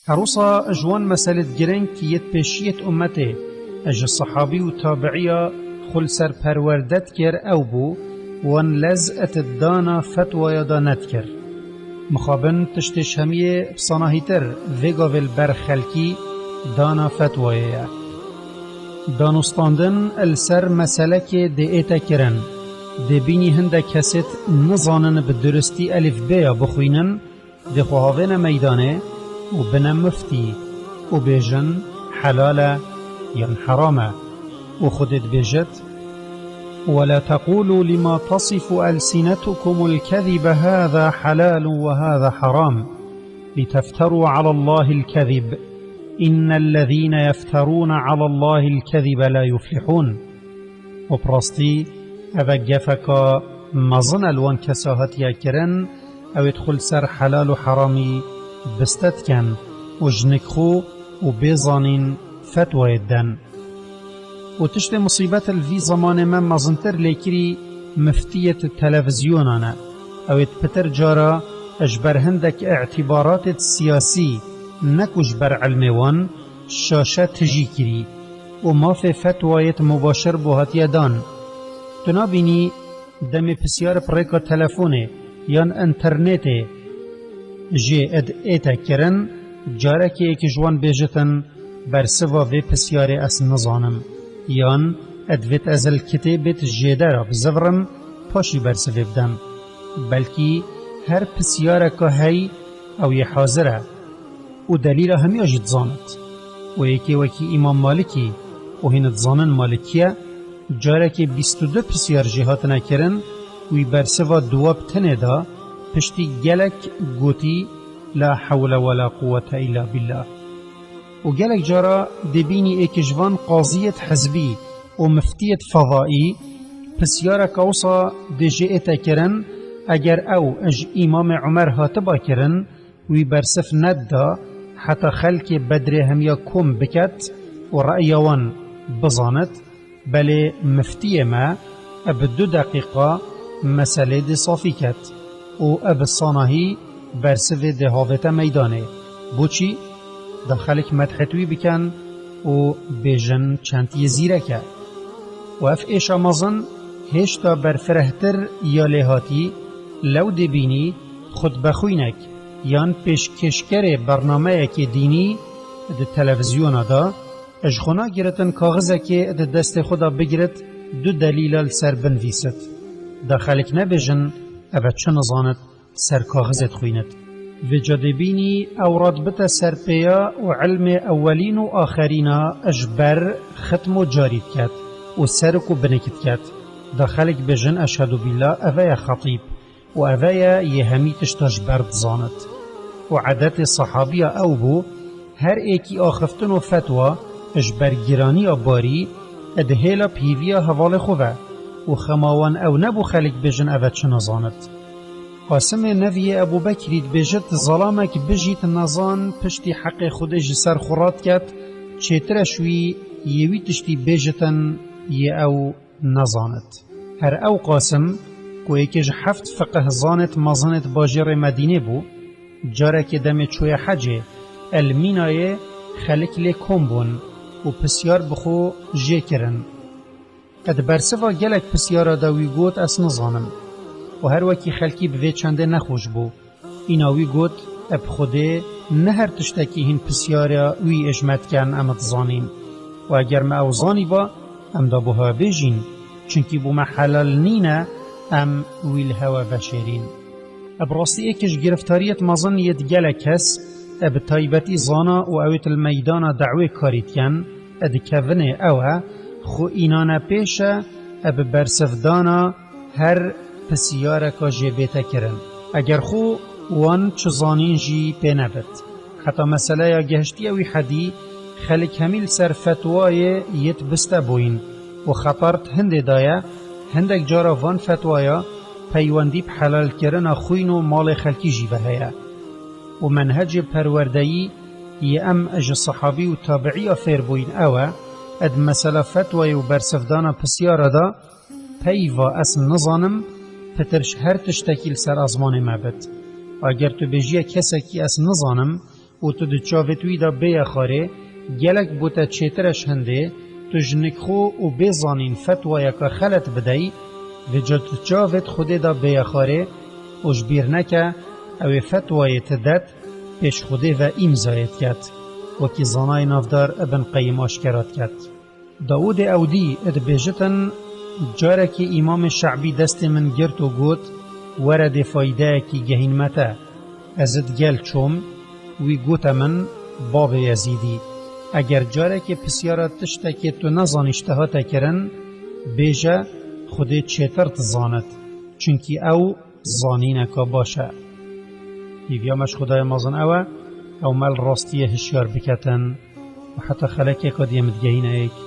هروسا جوان مسألة جرين كي يتبشيت أمته اج الصحابي وتابعية خل سر پروردت كر او بو وان لزأت الدانا فتوى يدانت كر مخابن تشتش همية بصناهيتر ويغا والبر خلقي دانا فتوى دانستاندن السر مسألة كي دي ايتا كرن دي بيني هنده كست نظانن بدرستي ألف بيا بخوينن دي خوهاوين ميدانه وبنا مفتي وبيجن حلالة ين حرامة وخدت بجت ولا تقولوا لما تصف ألسنتكم الكذب هذا حلال وهذا حرام لتفتروا على الله الكذب إن الذين يفترون على الله الكذب لا يفلحون وبرستي أبقفك مظن الوان كساهت يكرن أو يدخل سر حلال وحرامي بستتكن وجنكخو وبيزانين فتوى الدن وتشت مصيبات الفي زمان ما مزنتر ليكري مفتية التلفزيونانا او يتبتر جارا اجبر هندك اعتبارات السياسي نكو جبر علموان شاشة تجي كري وما في فتوى مباشر بوهات يدان تنابيني دمي بسيار بريكا تلفوني يان انترنتي جي اد ايتا كرن جارك ايك جوان بيجتن برسوا في بسياري اس نظانم يان ادويت ازل كتابت جيدارا بزفرم پاشي برسوي بدم بلكي هر بسيارك هاي او يحاضره ودليل همي اجد زانت ويكي امام مالكي وهين تزانن مالكيه جارك 22 بسيار جهاتنا كرن وي برسوا دواب تندا پشتی گلک گوتی لا حول ولا قوة إلا بالله و گلک جارا دبینی اکجوان قاضیت حزبی و مفتیت فضائی پسیارا کاوسا دجئتا کرن اگر او اج امام عمر هاتبا کرن وی برسف ندا حتى خلق بدر همیا کم بکت و رأیوان بزانت بل مفتی ما ابدو دقیقا مسئله دی صافی کت و اب الصانهی برسوه ده هاوتا میدانه بوچی داخلك مدحتوی بکن و بیجن چندی زیره که و اف ایش آمازن هشتا برفرهتر یا لحاتی لو دبینی خود بخوینک یان پیشکشگر برنامه که دینی ده تلویزیون دا اجخونا گیرتن کاغذه که ده دست خدا بگیرت دو دلیل سر بنویست داخلك نبیجن اوه چه نظانت سر کاغذت خوینت و جادبینی اوراد بتا سرپیا و علم اولین و آخرین اجبر ختم و جارید کت و سرکو بنکت کت داخلك بجن اشهدو بالله اوه خطیب و اوه یهمی تشتاش برد زانت و عادت صحابی او بو هر ایکی آخفتن و فتوى اجبر گرانی باری ادهیلا پیویا حوال خوبه و خماوان او نبو خلق بجن اوه چه نظانت قاسم نوی ابو بکرید بجت ظلامک بجیت نظان پشتی حق خودش سر خورات کت چیترشوی یوی تشتی بجتن ی او نظانت هر او قاسم کو یکیج هفت فقه زانت مازنت باجر مدینه بو جاره که دم چوی حجه المینای خلق لکم بون و پسیار بخو جه کرن اد برسوا گلک پسیارا داوی گوت اس نظانم و هر وکی خلکی به چنده نخوش بو ایناوی گوت اب خوده نه هر تشتکی هین پسیارا وی اجمت کن امت زانین و اگر ما اوزانی با ام دا بوها بیجین چونکی بو محلال نینه ام ویل هوا بشیرین اب راستی ایکش گرفتاریت مزن ید گلک هس اب تایبتی زانا و اویت المیدان دعوی کاریت کن اد کونه اوه خو اینانا پیشه اب برسفدانا هر پسیاره که جبیتا کرن اگر خو وان چزانین جی پینبت حتی مسئله یا گهشتی اوی حدی خلق همیل سر فتوای یت بسته بوین و خطرت هنده دایه هندک جارا وان فتوایا پیواندی بحلال کرن خوین و مال خلقی جی بهیه و منهج پروردهی یه ام اج صحابی و تابعی فیر بوین اوه اد مسئله فتوای و برسفدانا پسیاره دا پیوا اسم نظانم پترش هر تشتکیل سر ازمان مبت اگر تو بجیه کسی که اس نظانم و تو ده چاوتوی دا بیا خاره گلک بوتا چیترش هنده تو جنک خو و بیزانین فتوای که خلط بدهی و جا تو چاوت خود دا بیا خاره و جبیر نکه او فتوای تدت پیش خوده و امضایت کد وکی زانای نافدار ابن قیم آشکرات کد. داود اودی اد بیجتن جاره که امام شعبی دست من گرت و گوت ورد فایده کی گهین متا ازد گل چوم وی گوت من باب یزیدی اگر جاره که پسیارت تشتا که تو نزانشتها تکرن بیجه خود چیتر تزاند چونکی او زانینکا باشه. دیویامش خدای مازن او مل راستی هشیار بکتن و حتی خلقی که دیم دگهینه ایک